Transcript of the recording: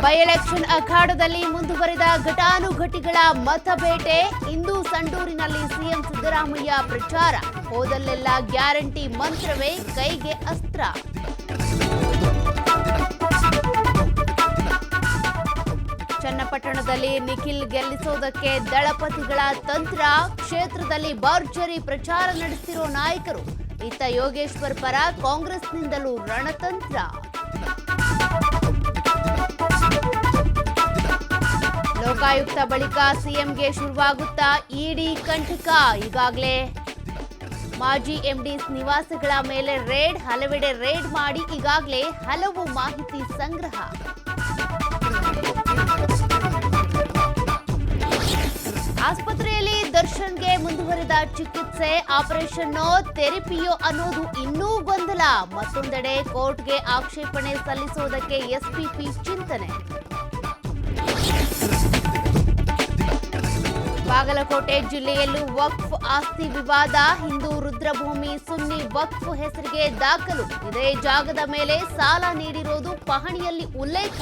By election ಅಖಾಡದಲ್ಲಿ ಮುಂದುವರಿದ ಘಟಾನುಘಟಿಗಳ ಮತಬೇಟೆ. ಇಂದು ಸಂಡೂರಿನಲ್ಲಿ CM Siddaramaiah ಪ್ರಚಾರ. ಹೋದಲ್ಲೆಲ್ಲ guarantee ಮಂತ್ರವೇ ಕೈಗೆ ಅಸ್ತ್ರ. ಚನ್ನಪಟ್ಟಣದಲ್ಲಿ ನಿಖಿಲ್ ಗೆಲ್ಲಿಸೋದಕ್ಕೆ ದಳಪತಿಗಳ ತಂತ್ರ. ಕ್ಷೇತ್ರದಲ್ಲಿ ಭರ್ಜರಿ ಪ್ರಚಾರ ನಡೆಸಿರೋ ನಾಯಕರು. ಇತ್ತ ಯೋಗೇಶ್ವರ್ ಪರ ಕಾಂಗ್ರೆಸ್ನಿಂದಲೂ ರಣತಂತ್ರ. ಲೋಕಾಯುಕ್ತ ಬಳಿಕ ಸಿಎಂಗೆ ಶುರುವಾಗುತ್ತಾ ಇಡಿ ಕಂಟಕ. ಈಗಾಗಲೇ ಮಾಜಿ ಎಂಡಿಸ್ ನಿವಾಸಗಳ ಮೇಲೆ ರೇಡ್, ಹಲವೆಡೆ ರೇಡ್ ಮಾಡಿ ಈಗಾಗಲೇ ಹಲವು ಮಾಹಿತಿ ಸಂಗ್ರಹ. ಆಸ್ಪತ್ರೆಯಲ್ಲಿ ದರ್ಶನ್ಗೆ ಮುಂದುವರಿದ ಚಿಕಿತ್ಸೆ. ಆಪರೇಷನ್ನೋ ಥೆರಪಿಯೋ ಅನ್ನೋದು ಇನ್ನೂ ಗೊಂದಲ. ಮತ್ತೊಂದೆಡೆ ಕೋರ್ಟ್ಗೆ ಆಕ್ಷೇಪಣೆ ಸಲ್ಲಿಸುವುದಕ್ಕೆ ಎಸ್ಪಿಪಿ ಚಿಂತನೆ. ಬಾಗಲಕೋಟೆ ಜಿಲ್ಲೆಯಲ್ಲೂ ವಕ್ಫ್ ಆಸ್ತಿ ವಿವಾದ. ಹಿಂದೂ ರುದ್ರಭೂಮಿ ಸುನ್ನಿ ವಕ್ಫ್ ಹೆಸರಿಗೆ ದಾಖಲು. ಇದೇ ಜಾಗದ ಮೇಲೆ ಸಾಲ ನೀಡಿರೋದು ಪಹಣಿಯಲ್ಲಿ ಉಲ್ಲೇಖ.